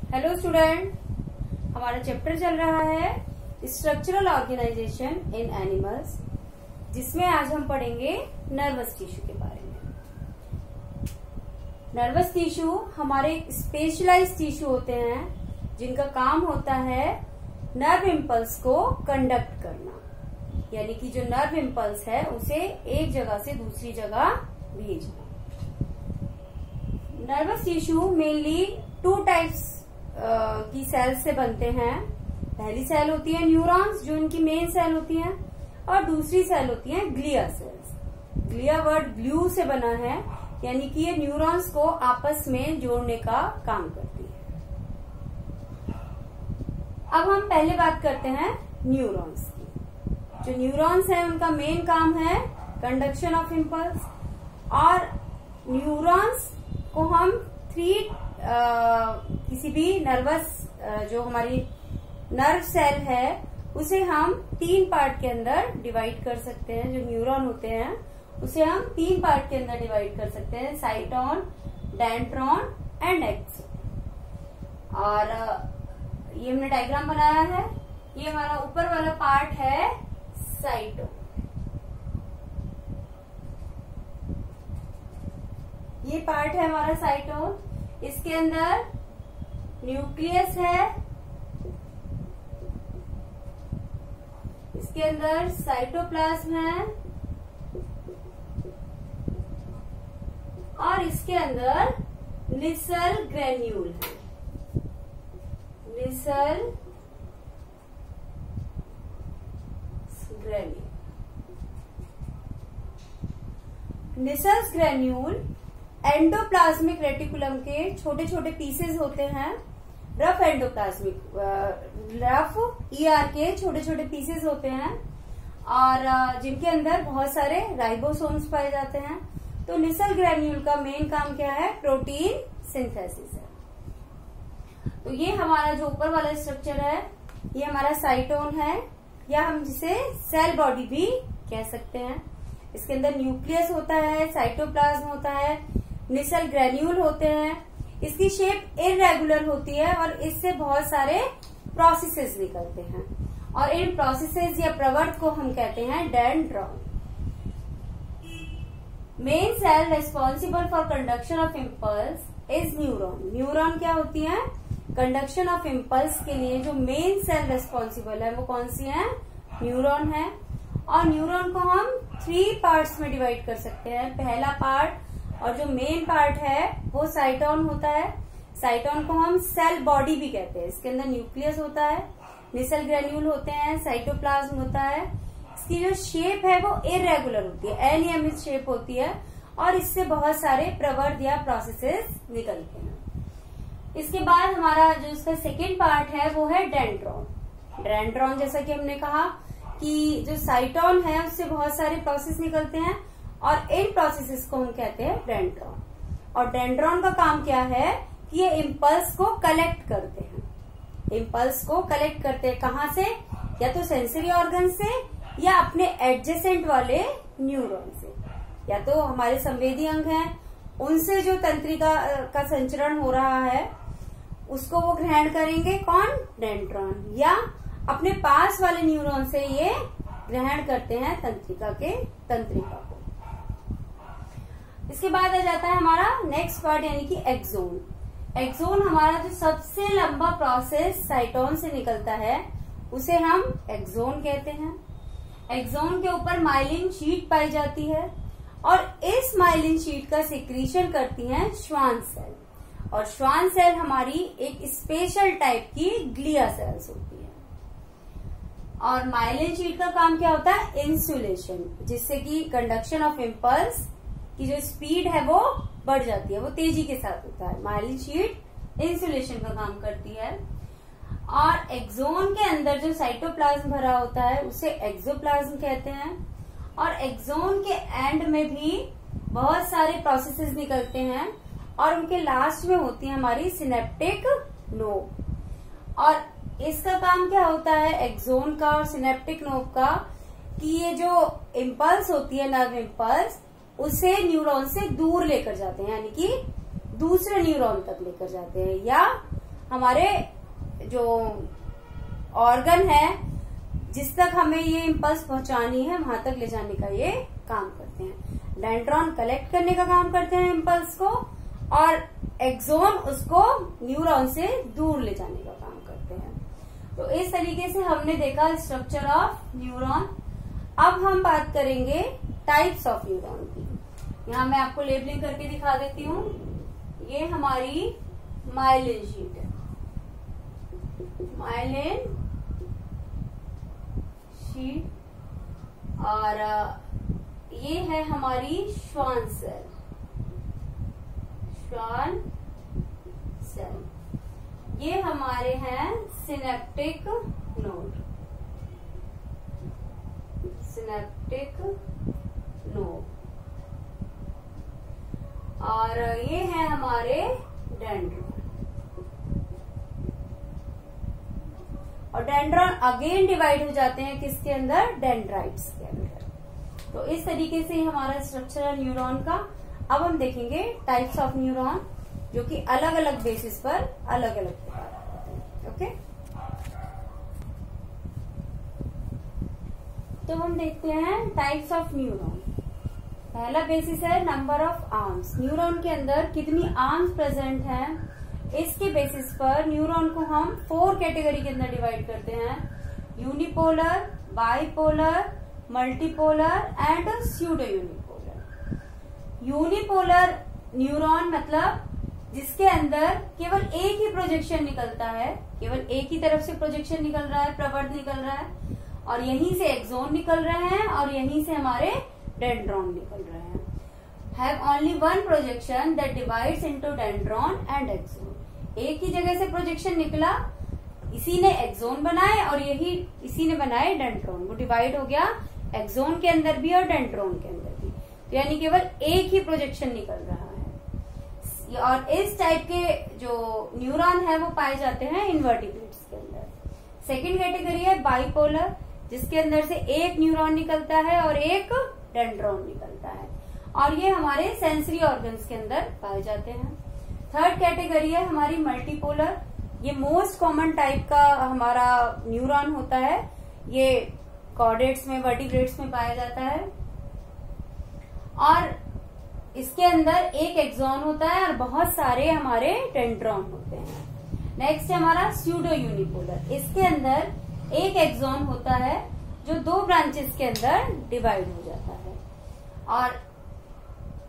Hello student, हमारा chapter चल रहा है स्ट्रक्चरल ऑर्गेनाइजेशन इन एनिमल्स, जिसमें आज हम पढ़ेंगे नर्वस टिश्यू के बारे में। नर्वस टिश्यू हमारे स्पेशलाइज्ड टिश्यू होते हैं जिनका काम होता है नर्व इम्पल्स को कंडक्ट करना, यानी कि जो नर्व इम्पल्स है उसे एक जगह से दूसरी जगह भेजना। Nervous tissue mainly two types की सेल्स से बनते हैं। पहली सेल होती है न्यूरॉन्स, जो इनकी मेन सेल होती है, और दूसरी सेल होती है glia cells. Glia word glue से बना है, यानी कि ये न्यूरॉन्स को आपस में जोड़ने का काम करती है। अब हम पहले बात करते हैं न्यूरॉन्स की। जो न्यूरॉन्स हैं उनका मेन काम है कंडक्शन ऑफ इम्पल्स, और न्यूरॉन्स को हम किसी भी नर्वस जो हमारी नर्व सेल है उसे हम 3 पार्ट के अंदर डिवाइड कर सकते हैं। जो न्यूरॉन होते हैं उसे हम 3 पार्ट के अंदर डिवाइड कर सकते हैं, साइटोन, डेंड्रॉन एंड एक्सोन। और ये हमने डायग्राम बनाया है। ये हमारा ऊपर वाला पार्ट है साइटोन। ये पार्ट है हमारा साइटोन। इसके अंदर न्यूक्लियस है, इसके अंदर साइटोप्लाज्म है, और इसके अंदर निसल ग्रेन्यूल है। Nissl granule, Nissl's granule endoplasmic reticulum के छोटे छोटे पीसेस होते हैं। रफ एंडोप्लाज्मिक रफ ईआर के छोटे छोटे पीसेस होते हैं, और जिनके अंदर बहुत सारे राइबोसोम्स पाए जाते हैं। तो निसल ग्रेन्यूल का मेन काम क्या है? प्रोटीन सिंथेसिस है। तो ये हमारा जो ऊपर वाला स्ट्रक्चर है ये हमारा साइटोन है, या हम जिसे सेल बॉडी भी कह सकते हैं। इसके अंदर न्यूक्लियस होता है, साइटोप्लाज्म होता है, निसल ग्रेन्यूल होते हैं। इसकी शेप इररेगुलर होती है और इससे बहुत सारे प्रोसेसेस निकलते हैं, और इन प्रोसेसेस या प्रवर्त को हम कहते हैं dendron. Main cell responsible for conduction of impulse is neuron. Neuron क्या होती है? कंडक्शन ऑफ इम्पल्स के लिए जो मेन सेल रेस्पॉन्सिबल है वो कौन सी है? न्यूरॉन है। और न्यूरॉन को हम 3 पार्ट्स में डिवाइड कर सकते हैं। पहला पार्ट और जो मेन पार्ट है वो साइटोन होता है। साइटोन को हम सेल बॉडी भी कहते हैं। इसके अंदर न्यूक्लियस होता है, निसल ग्रेन्यूल होते हैं, साइटोप्लाज्म होता है। इसकी जो शेप है वो इररेगुलर होती है, अनियमित शेप होती है, और इससे बहुत सारे प्रवर्त या प्रोसेसेस निकलते हैं। इसके बाद हमारा जो इसका सेकेंड पार्ट है वो है डेंड्रॉन। डेंड्रॉन, जैसा कि हमने कहा कि जो साइटोन है उससे बहुत सारे प्रोसेस निकलते हैं, और इन प्रोसेसेस को हम कहते हैं डेंड्रॉन। और डेंड्रॉन का काम क्या है कि ये इम्पल्स को कलेक्ट करते हैं। इम्पल्स को कलेक्ट करते हैं कहाँ से? या तो सेंसरी ऑर्गन से, या अपने एडजेसेंट वाले न्यूरॉन से, या तो हमारे संवेदी अंग हैं उनसे जो तंत्रिका का संचरण हो रहा है उसको वो ग्रहण करेंगे, कौन? डेंड्रॉन। या अपने पास वाले न्यूरॉन से ये ग्रहण करते हैं तंत्रिका को। इसके बाद आ जाता है हमारा नेक्स्ट पार्ट, यानी कि एक्सोन। एक्सोन हमारा जो सबसे लंबा प्रोसेस साइटोन से निकलता है उसे हम एक्सोन कहते हैं। एक्सोन के ऊपर माइलिन शीट पाई जाती है, और इस माइलिन शीट का सिक्रीशन करती हैं श्वान सेल। और श्वान सेल हमारी एक स्पेशल टाइप की ग्लिया सेल्स होती है। और माइलिन शीट का काम क्या होता है? इंसुलेशन, जिससे कि कंडक्शन ऑफ इम्पल्स की जो स्पीड है वो बढ़ जाती है, वो तेजी के साथ होता है। माइलिन शीट इंसुलेशन का काम करती है। और एक्सोन के अंदर जो साइटोप्लाज्म भरा होता है उसे एक्सोप्लाज्म कहते हैं। और एक्सोन के एंड में भी बहुत सारे प्रोसेसेस निकलते हैं, और उनके लास्ट में होती है हमारी सिनेप्टिक नोब। और इसका काम क्या होता है एक्सोन का और सिनेप्टिक नोब का, कि ये जो इम्पल्स होती है, नर्व इम्पल्स, उसे न्यूरॉन से दूर लेकर जाते हैं, यानी कि दूसरे न्यूरॉन तक लेकर जाते हैं, या हमारे जो ऑर्गन है जिस तक हमें ये इम्पल्स पहुंचानी है वहां तक ले जाने का ये काम करते हैं। डेंड्रॉन कलेक्ट करने का काम करते हैं इम्पल्स को, और एक्सोन उसको न्यूरॉन से दूर ले जाने का काम करते हैं। तो इस तरीके से हमने देखा स्ट्रक्चर ऑफ न्यूरॉन। अब हम बात करेंगे टाइप्स ऑफ न्यूरॉन की। यहाँ मैं आपको लेबलिंग करके दिखा देती हूँ। ये हमारी माइलिन शीट है, माइलिन शीट, और ये है हमारी श्वान सेल, श्वान सेल। ये हमारे हैं सिनेप्टिक नोड, सिनेप्टिक नोड, और ये है हमारे डेंड्रॉन। और डेंड्रॉन अगेन डिवाइड हो जाते हैं किसके अंदर, डेंड्राइट्स के अंदर। तो इस तरीके से हमारा स्ट्रक्चर है न्यूरॉन का। अब हम देखेंगे टाइप्स ऑफ न्यूरॉन, जो कि अलग अलग बेसिस पर अलग अलग प्रकार होते हैं। ओके, तो हम देखते हैं टाइप्स ऑफ न्यूरॉन। पहला बेसिस है नंबर ऑफ आर्म्स। न्यूरॉन के अंदर कितनी आर्म्स प्रेजेंट हैं, इसके बेसिस पर न्यूरॉन को हम 4 कैटेगरी के अंदर डिवाइड करते हैं। Unipolar, bipolar, multipolar and pseudo unipolar. Unipolar neuron मतलब जिसके अंदर केवल एक ही प्रोजेक्शन निकलता है, केवल एक ही तरफ से प्रोजेक्शन निकल रहा है, प्रवर्त निकल रहा है, और यहीं से एक्सोन निकल रहे हैं और यहीं से हमारे डेंड्रॉन निकल रहे हैं। Have only one projection that divides into dendron and axon। एक ही जगह से प्रोजेक्शन निकला, इसी ने एक्सोन बनाए और यही इसी ने बनाए डेंड्रॉन। वो डिवाइड हो गया एक्सोन के अंदर भी और डेंड्रॉन के अंदर भी, तो यानी केवल एक ही प्रोजेक्शन निकल रहा है। और इस टाइप के जो न्यूरॉन है वो पाए जाते हैं इनवर्टिब्रेट्स के अंदर। सेकेंड कैटेगरी है बाइपोलर, जिसके अंदर से एक न्यूरॉन निकलता है और एक डेंड्रॉन निकलता है, और ये हमारे सेंसरी ऑर्गन्स के अंदर पाए जाते हैं। थर्ड कैटेगरी है हमारी मल्टीपोलर। ये मोस्ट कॉमन टाइप का हमारा न्यूरॉन होता है। ये कॉर्डेट्स में, वर्टिब्रेट्स में पाया जाता है, और इसके अंदर एक एक्सोन होता है और बहुत सारे हमारे डेंड्रॉन होते हैं। नेक्स्ट है हमारा स्यूडो यूनिपोलर। इसके अंदर एक एक्सोन होता है जो 2 ब्रांचेस के अंदर डिवाइड हो जाता है, और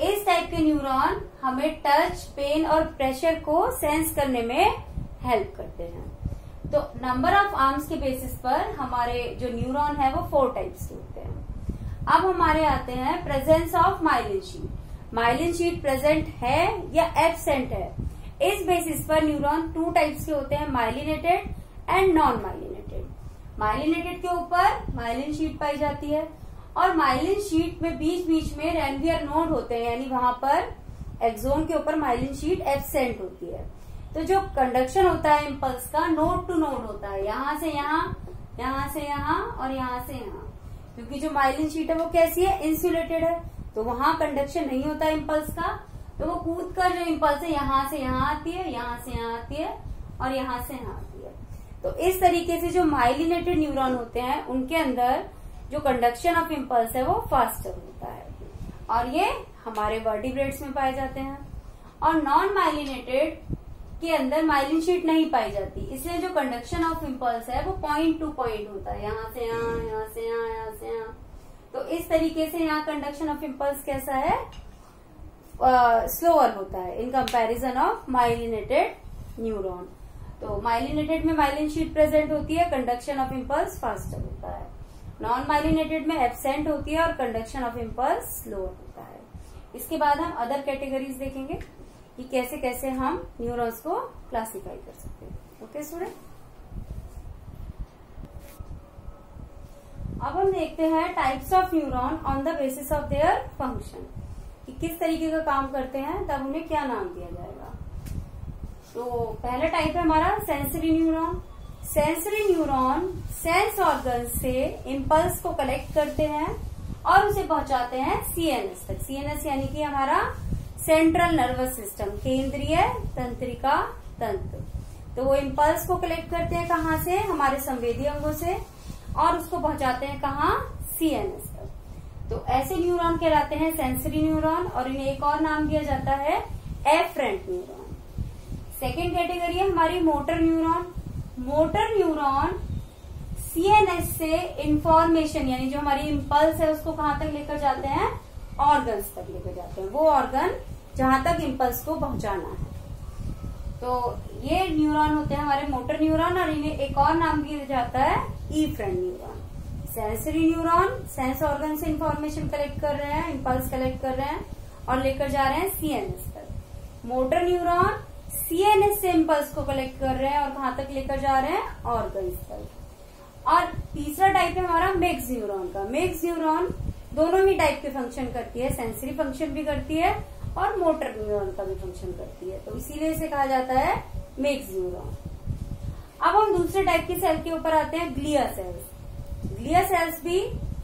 इस टाइप के न्यूरॉन हमें टच, पेन और प्रेशर को सेंस करने में हेल्प करते हैं। तो नंबर ऑफ आर्म्स के बेसिस पर हमारे जो न्यूरॉन है वो 4 टाइप्स के होते हैं। अब हमारे आते हैं presence of myelin sheath. Myelin sheath present है या एब्सेंट है, इस बेसिस पर न्यूरॉन 2 टाइप्स के होते हैं, myelinated and non myelinated. Myelinated के ऊपर माइलिन शीट पाई जाती है, और माइलिन शीट में बीच बीच में रेनवियर नोड होते हैं, यानी वहां पर एक्सोन के ऊपर माइलिन शीट एब्सेंट होती है। तो जो कंडक्शन होता है इम्पल्स का नोड टू नोड होता है, यहां से यहां, यहां से यहां और यहां से यहां। क्योंकि जो माइलिन शीट है वो कैसी है, इंसुलेटेड है, तो वहां कंडक्शन नहीं होता इम्पल्स का, तो वो कूद कर जो इम्पल्स है यहां से यहां आती है, यहां से यहां आती है और यहां से यहां आती है। तो इस तरीके से जो माइलिनेटेड न्यूरॉन होते हैं उनके अंदर जो कंडक्शन ऑफ इम्पल्स है वो फास्टर होता है, और ये हमारे वर्टिब्रेट्स में पाए जाते हैं। और नॉन माइलिनेटेड के अंदर माइलिन शीट नहीं पाई जाती, इसलिए जो कंडक्शन ऑफ इम्पल्स है वो पॉइंट टू पॉइंट होता है, यहाँ से यहाँ, यहाँ से यहाँ, यहाँ से यहाँ। तो इस तरीके से यहाँ कंडक्शन ऑफ इम्पल्स कैसा है, स्लोअर होता है in comparison of myelinated neuron. तो माइलिनेटेड में माइलिन शीट प्रेजेंट होती है, कंडक्शन ऑफ इम्पल्स फास्टर होता है। नॉन माइलिनेटेड में एब्सेंट होती है और कंडक्शन ऑफ इम्पल्स स्लोअर होता है। इसके बाद हम अदर कैटेगरीज देखेंगे कि कैसे कैसे हम न्यूरॉन्स को क्लासिफाई कर सकते हैं। ओके स्टूडेंट, अब हम देखते हैं types of neuron on the basis of their function, कि किस तरीके का काम करते हैं, तब उन्हें क्या नाम दिया जाएगा। तो पहला टाइप है हमारा sensory neuron. Sensory neuron sense organ से इम्पल्स को कलेक्ट करते हैं और उसे पहुंचाते हैं सीएनएस तक। सीएनएस यानी कि हमारा सेंट्रल नर्वस सिस्टम, केंद्रीय तंत्रिका तंत्र। तो वो इम्पल्स को कलेक्ट करते हैं कहाँ से, हमारे संवेदी अंगों से, और उसको पहुंचाते हैं कहाँ, CNS तक। तो ऐसे न्यूरॉन कहलाते हैं सेंसरी न्यूरॉन, और इन्हें एक और नाम दिया जाता है एफरेंट न्यूरॉन। सेकेंड कैटेगरी है हमारी motor neuron. Motor neuron CNS से इंफॉर्मेशन यानी जो हमारी इम्पल्स है उसको कहाँ तक लेकर जाते हैं, ऑर्गन्स तक लेकर जाते हैं, वो ऑर्गन जहां तक इम्पल्स को पहुंचाना है। तो ये न्यूरॉन होते हैं हमारे मोटर न्यूरॉन, और इन्हें एक और नाम दिया जाता है efferent neuron. Sensory neuron sense organ से इंफॉर्मेशन कलेक्ट कर रहे हैं, इम्पल्स कलेक्ट कर रहे हैं और लेकर जा रहे हैं CNS तक। मोटर न्यूरॉन CNS से इम्पल्स को कलेक्ट कर रहे हैं और कहाँ तक लेकर जा रहे हैं, ऑर्गन्स तक। और तीसरा टाइप है हमारा मिक्स न्यूरॉन का। मिक्स न्यूरॉन दोनों ही टाइप के फंक्शन करती है, सेंसरी फंक्शन भी करती है और मोटर न्यूरॉन का भी फंक्शन करती है, तो इसीलिए इसे कहा जाता है मिक्स न्यूरॉन। अब हम दूसरे टाइप की सेल के ऊपर आते हैं, ग्लिया सेल्स। ग्लिया सेल्स भी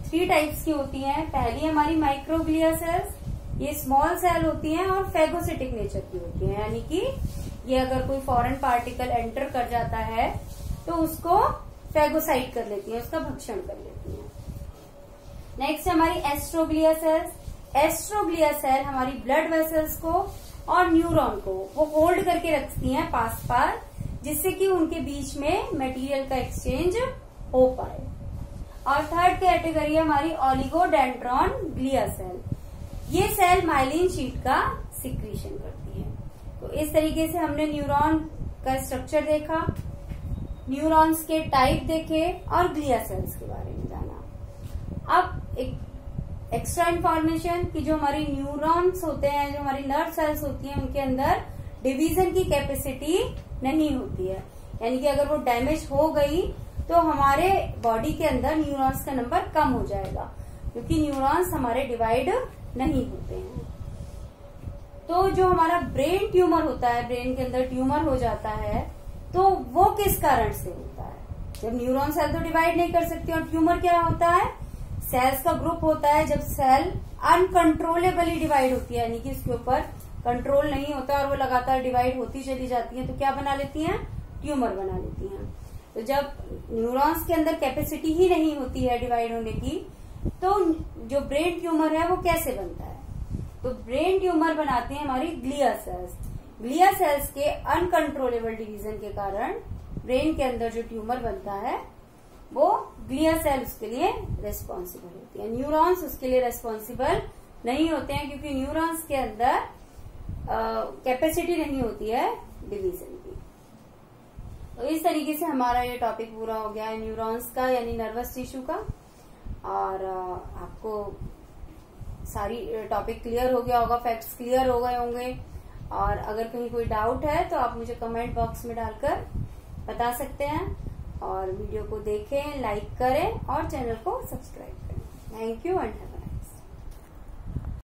3 टाइप्स की होती हैं। पहली हमारी माइक्रोग्लिया सेल्स, ये स्मॉल सेल होती हैं और फेगोसिटिक नेचर की होती हैं, यानी कि ये अगर कोई फॉरेन पार्टिकल एंटर कर जाता है तो उसको फेगोसाइट कर लेती है, उसका भक्षण कर लेती है। नेक्स्ट हमारी एस्ट्रोग्लिया सेल्स। एस्ट्रोग्लिया सेल हमारी ब्लड वेसल्स को और न्यूरॉन को वो होल्ड करके रखती हैं पास पास, जिससे कि उनके बीच में मटेरियल का एक्सचेंज हो पाए। और थर्ड कैटेगरी है हमारी ओलिगोडेंड्रॉन ग्लिया सेल। ये सेल माइलिन शीट का सिक्रीशन करती है। तो इस तरीके से हमने न्यूरॉन का स्ट्रक्चर देखा, न्यूरॉन्स के टाइप देखे और ग्लिया सेल्स के बारे में जाना। अब एक एक्स्ट्रा इन्फॉर्मेशन कि जो हमारी न्यूरॉन्स होते हैं, जो हमारी नर्व सेल्स होती हैं, उनके अंदर डिवीजन की कैपेसिटी नहीं होती है, यानी कि अगर वो डैमेज हो गई तो हमारे बॉडी के अंदर न्यूरॉन्स का नंबर कम हो जाएगा, क्योंकि न्यूरॉन्स हमारे डिवाइड नहीं होते हैं। तो जो हमारा ब्रेन ट्यूमर होता है, ब्रेन के अंदर ट्यूमर हो जाता है, तो वो किस कारण से होता है, जब न्यूरॉन सेल तो डिवाइड नहीं कर सकती। और ट्यूमर क्या होता है, सेल्स का ग्रुप होता है जब सेल अनकंट्रोलेबली डिवाइड होती है, यानी कि उसके ऊपर कंट्रोल नहीं होता और वो लगातार डिवाइड होती चली जाती है, तो क्या बना लेती हैं, ट्यूमर बना लेती हैं। तो जब न्यूरॉन्स के अंदर कैपेसिटी ही नहीं होती है डिवाइड होने की, तो जो ब्रेन ट्यूमर है वो कैसे बनता है, तो ब्रेन ट्यूमर बनाती है हमारी ग्लिया सेल्स। ग्लिया सेल्स के अनकंट्रोलेबल डिवीजन के कारण ब्रेन के अंदर जो ट्यूमर बनता है वो ग्लिया सेल उसके लिए रेस्पॉन्सिबल होती है। न्यूरॉन्स उसके लिए रेस्पॉन्सिबल नहीं होते हैं, क्योंकि न्यूरॉन्स के अंदर कैपेसिटी नहीं होती है डिवीजन की। तो इस तरीके से हमारा ये टॉपिक पूरा हो गया है न्यूरॉन्स का, यानी नर्वस टिश्यू का। और आपको सारी टॉपिक क्लियर हो गया होगा, फैक्ट्स क्लियर हो गए होंगे। और अगर कहीं कोई डाउट है तो आप मुझे कमेंट बॉक्स में डालकर बता सकते हैं। और वीडियो को देखें, लाइक करें और चैनल को सब्सक्राइब करें। Thank you and